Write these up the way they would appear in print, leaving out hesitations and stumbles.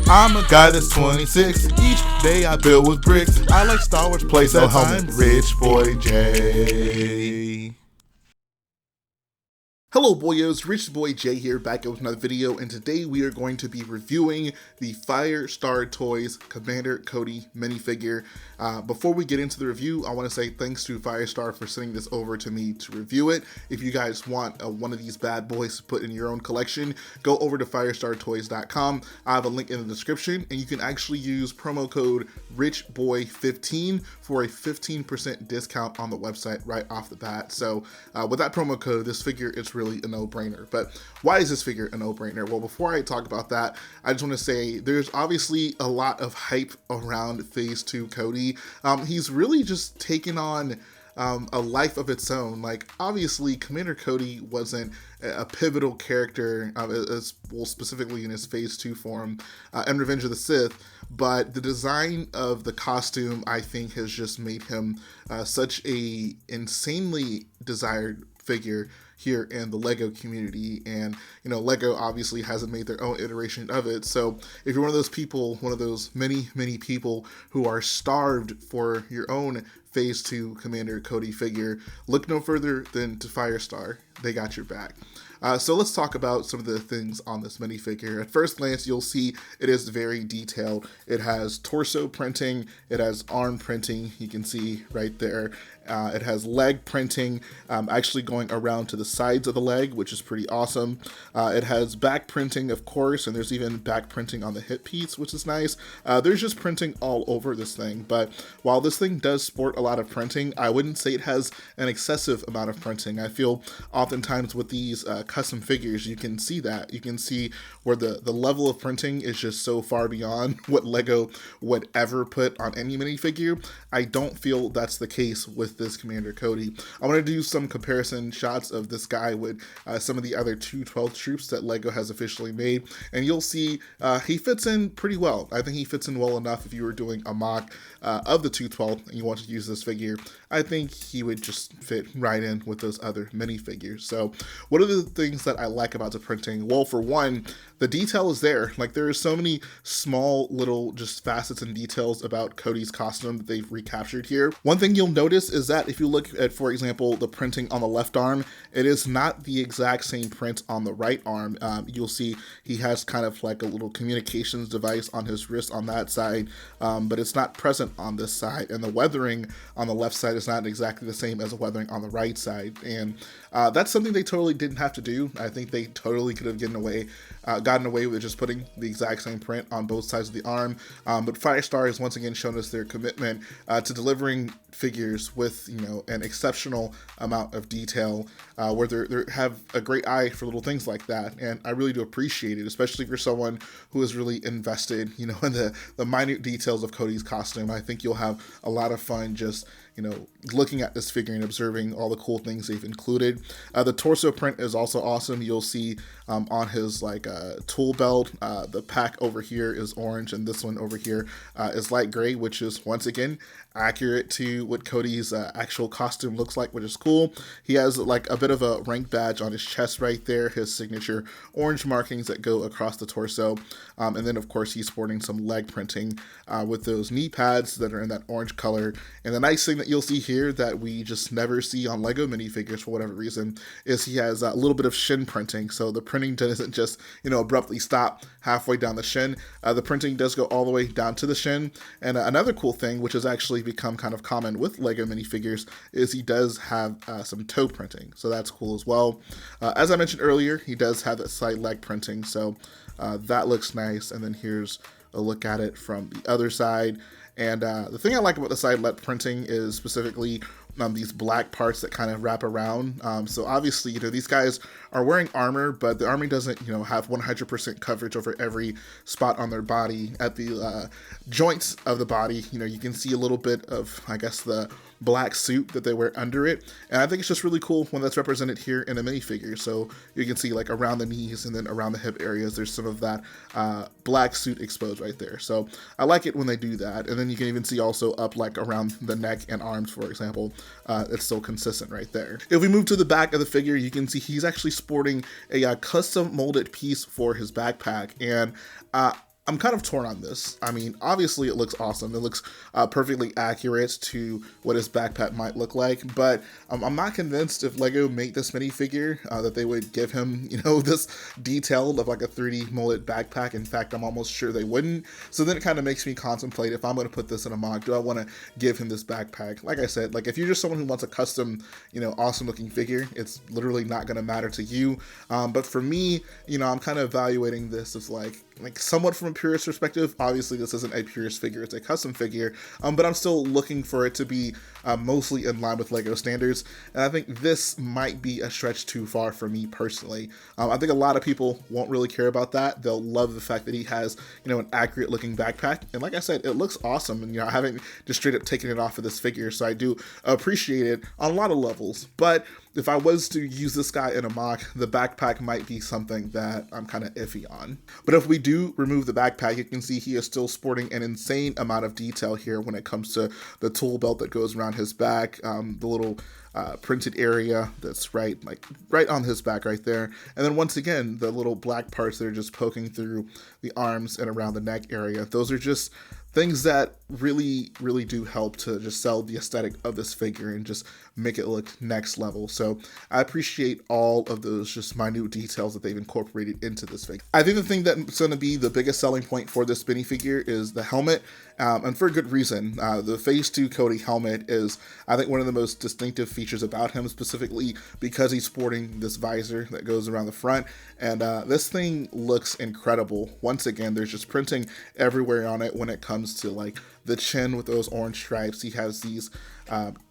I'm a guy that's 26. Each day I build with bricks. I like Star Wars playset. I'm Rich Boy J. Hello boyos, Rich Boy J here, back with another video, and today we are going to be reviewing the Firestar Toys Commander Cody minifigure. Before we get into the review, I want to say thanks to Firestar for sending this over to me to review it. If you guys want one of these bad boys to put in your own collection, go over to firestartoys.com. I have a link in the description, and you can actually use promo code RichBoy15 for a 15% discount on the website right off the bat. So with that promo code, this figure is really a no-brainer. But why is this figure a no-brainer? Well, before I talk about that, I just want to say there's obviously a lot of hype around Phase 2 Cody. He's really just taken on a life of its own. Like, obviously Commander Cody wasn't a pivotal character, well, specifically in his Phase 2 form and Revenge of the Sith, but the design of the costume, I think, has just made him such a insanely desired figure here in the Lego community. And you know, Lego obviously hasn't made their own iteration of it, so if you're one of those people, one of those many people who are starved for your own Phase 2 Commander Cody figure, look no further than to Firestar. They got your back. So let's talk about some of the things on this minifigure. At first glance, you'll see it is very detailed. It has torso printing, it has arm printing, you can see right there. It has leg printing, actually going around to the sides of the leg, which is pretty awesome. It has back printing, of course, and there's even back printing on the hip piece, which is nice. There's just printing all over this thing, but while this thing does sport a lot of printing, I wouldn't say it has an excessive amount of printing. I feel oftentimes with these custom figures, you can see that. You can see where the level of printing is just so far beyond what Lego would ever put on any minifigure. I don't feel that's the case with this Commander Cody. I want to do some comparison shots of this guy with some of the other 212 troops that Lego has officially made, and you'll see he fits in pretty well. I think he fits in well enough. If you were doing a mock of the 212 and you wanted to use this figure, I think he would just fit right in with those other minifigures. So what are the things that I like about the printing? Well, for one, the detail is there. Like, there are so many small little just facets and details about Cody's costume that they've recaptured here. One thing you'll notice is that if you look at, for example, the printing on the left arm, it is not the exact same print on the right arm. You'll see he has kind of like a little communications device on his wrist on that side, but it's not present on this side. And the weathering on the left side is not exactly the same as the weathering on the right side. And that's something they totally didn't have to do. I think they totally could have gotten away with just putting the exact same print on both sides of the arm. But Firestar has once again shown us their commitment to delivering figures with, you know, an exceptional amount of detail, where they have a great eye for little things like that. And I really do appreciate it, especially for someone who is really invested, you know, in the minute details of Cody's costume. I think you'll have a lot of fun just, you know, looking at this figure and observing all the cool things they've included. The torso print is also awesome. You'll see on his like tool belt, the pack over here is orange, and this one over here is light gray, which is once again accurate to what Cody's actual costume looks like, which is cool. He has like a bit of a rank badge on his chest right there, his signature orange markings that go across the torso, and then of course he's sporting some leg printing with those knee pads that are in that orange color. And the nice thing that you'll see here that we just never see on Lego minifigures for whatever reason is he has a little bit of shin printing. So the printing doesn't just, you know, abruptly stop halfway down the shin. The printing does go all the way down to the shin. And another cool thing, which has actually become kind of common with Lego minifigures, is he does have some toe printing. So that's cool as well. As I mentioned earlier, he does have that side leg printing. So that looks nice. And then here's a look at it from the other side. And the thing I like about the side leg printing is specifically these black parts that kind of wrap around. So obviously, you know, these guys are wearing armor, but the armor doesn't, you know, have 100% coverage over every spot on their body. At the joints of the body, you know, you can see a little bit of, I guess, the black suit that they wear under it. And I think it's just really cool when that's represented here in a minifigure. So you can see like around the knees and then around the hip areas, there's some of that black suit exposed right there. So I like it when they do that. And then you can even see also up like around the neck and arms, for example. It's still consistent right there. If we move to the back of the figure, you can see he's actually sporting a custom molded piece for his backpack. And I'm kind of torn on this. I mean, obviously it looks awesome. It looks perfectly accurate to what his backpack might look like, but I'm not convinced if Lego made this minifigure that they would give him, you know, this detailed of like a 3D molded backpack. In fact, I'm almost sure they wouldn't. So then it kind of makes me contemplate, if I'm going to put this in a mock, do I want to give him this backpack? Like I said, like if you're just someone who wants a custom, you know, awesome looking figure, it's literally not going to matter to you. But for me, you know, I'm kind of evaluating this as like somewhat from a purist perspective. Obviously this isn't a purist figure, it's a custom figure, but I'm still looking for it to be mostly in line with Lego standards, and I think this might be a stretch too far for me personally. I think a lot of people won't really care about that. They'll love the fact that he has, you know, an accurate looking backpack, and like I said, it looks awesome, and you know, I haven't just straight up taken it off of this figure, so I do appreciate it on a lot of levels. But if I was to use this guy in a mock, the backpack might be something that I'm kind of iffy on. But if we do remove the backpack, you can see he is still sporting an insane amount of detail here when it comes to the tool belt that goes around his back, the little printed area that's right on his back right there. And then once again, the little black parts that are just poking through the arms and around the neck area. Those are just things that really do help to just sell the aesthetic of this figure and just make it look next level. So I appreciate all of those just minute details that they've incorporated into this figure. I think the thing that's going to be the biggest selling point for this minifigure is the helmet, and for a good reason. The Phase 2 Cody helmet is, I think, one of the most distinctive features about him, specifically because he's sporting this visor that goes around the front, and this thing looks incredible. Once again, there's just printing everywhere on it when it comes to like the chin with those orange stripes. He has these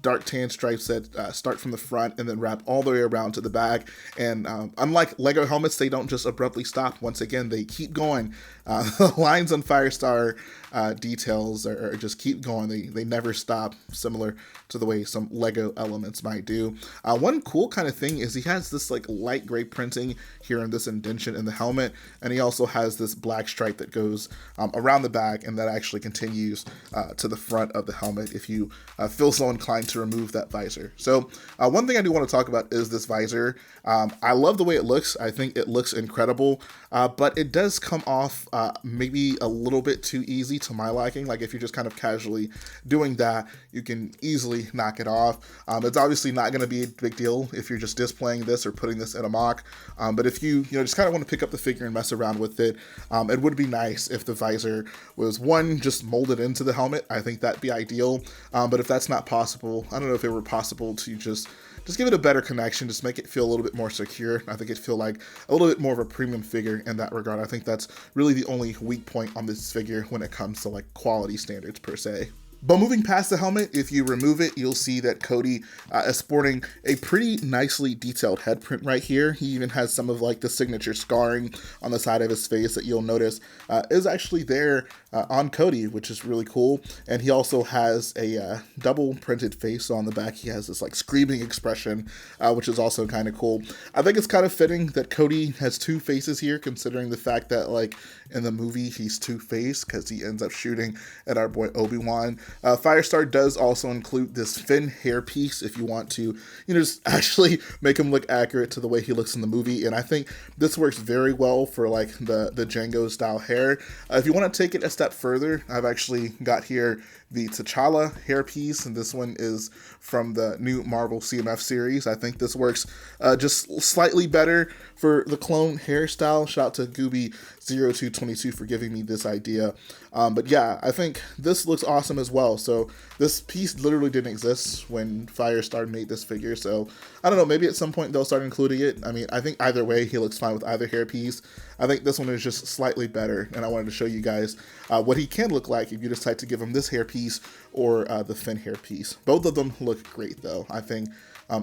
dark tan stripes that start from the front and then wrap all the way around to the back. And unlike Lego helmets, they don't just abruptly stop. Once again, they keep going. The lines on Firestar details are just keep going. They never stop, similar to the way some Lego elements might do. One cool kind of thing is he has this like light gray printing here in this indentation in the helmet, and he also has this black stripe that goes around the back, and that actually continues to the front of the helmet if you feel so inclined to remove that visor. So one thing I do want to talk about is this visor. I love the way it looks. I think it looks incredible, but it does come off maybe a little bit too easy to my liking. Like if you're just kind of casually doing that, you can easily knock it off. It's obviously not going to be a big deal if you're just displaying this or putting this in a mock, but if you just kind of want to pick up the figure and mess around with it, it would be nice if the visor was just molded into the helmet. I think that'd be ideal, but if that's not possible, I don't know if it were possible to just give it a better connection, just make it feel a little bit more secure. I think it'd feel like a little bit more of a premium figure in that regard. I think that's really the only weak point on this figure when it comes to like quality standards per se. But moving past the helmet, if you remove it, you'll see that Cody is sporting a pretty nicely detailed head print right here. He even has some of like the signature scarring on the side of his face that you'll notice is actually there on Cody, which is really cool. And he also has a double printed face on the back. He has this like screaming expression, which is also kind of cool. I think it's kind of fitting that Cody has two faces here, considering the fact that like in the movie he's two-faced because he ends up shooting at our boy Obi-Wan. Firestar does also include this fin hair piece if you want to, just actually make him look accurate to the way he looks in the movie. And I think this works very well for like the Django style hair. If you want to take it a step further, I've actually got here the T'Challa hair piece, and this one is from the new Marvel CMF series. I think this works just slightly better for the clone hairstyle. Shout out to Gooby0222 for giving me this idea. But yeah, I think this looks awesome as well. So this piece literally didn't exist when Firestar made this figure. So I don't know, maybe at some point they'll start including it. I mean, I think either way, he looks fine with either hair piece. I think this one is just slightly better, and I wanted to show you guys what he can look like if you decide to give him this hair piece or the fin hair piece. Both of them look great though. I think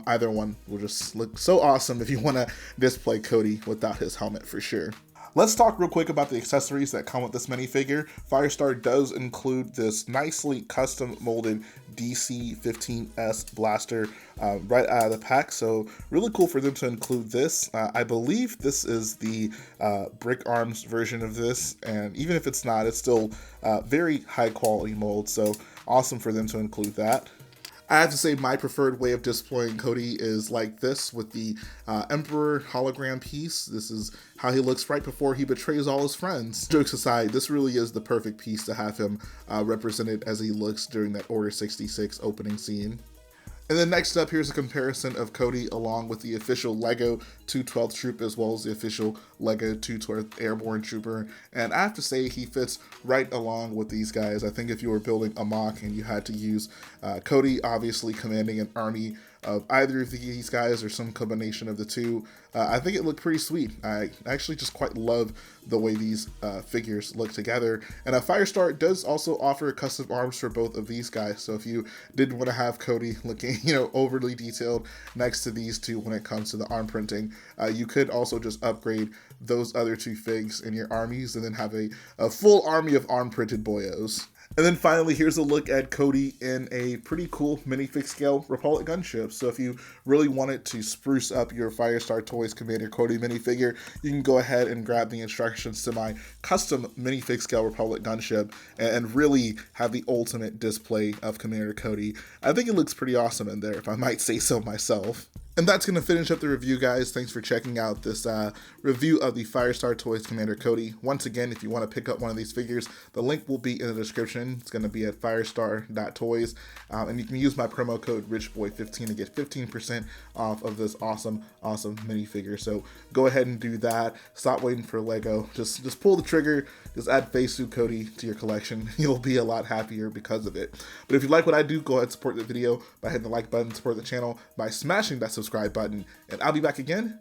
either one will just look so awesome if you want to display Cody without his helmet for sure. Let's talk real quick about the accessories that come with this minifigure. Firestar does include this nicely custom molded DC-15S blaster right out of the pack, so really cool for them to include this. I believe this is the Brick Arms version of this, and even if it's not, it's still very high quality mold, so awesome for them to include that. I have to say my preferred way of displaying Cody is like this with the Emperor hologram piece. This is how he looks right before he betrays all his friends. Jokes aside, this really is the perfect piece to have him represented as he looks during that Order 66 opening scene. And then next up, here's a comparison of Cody along with the official LEGO 212th Troop as well as the official LEGO 212th Airborne Trooper. And I have to say he fits right along with these guys. I think if you were building a mock and you had to use Cody obviously commanding an army of either of these guys or some combination of the two, I think it looked pretty sweet. I actually just quite love the way these figures look together. And Firestar does also offer custom arms for both of these guys. So if you did want to have Cody looking, overly detailed next to these two when it comes to the arm printing, you could also just upgrade those other two figs in your armies and then have a full army of arm printed boyos. And then finally, here's a look at Cody in a pretty cool minifig scale Republic gunship. So if you really wanted to spruce up your Firestar Toys Commander Cody minifigure, you can go ahead and grab the instructions to my custom minifig scale Republic gunship and really have the ultimate display of Commander Cody. I think it looks pretty awesome in there, if I might say so myself. And that's going to finish up the review, guys. Thanks for checking out this review of the Firestar Toys Commander Cody. Once again, if you want to pick up one of these figures, the link will be in the description. It's going to be at firestar.toys. And you can use my promo code RichBoy15 to get 15% off of this awesome minifigure. So go ahead and do that. Stop waiting for Lego. Just pull the trigger. Just add Facesuit Cody to your collection. You'll be a lot happier because of it. But if you like what I do, go ahead and support the video by hitting the like button, support the channel by smashing that subscribe button, and I'll be back again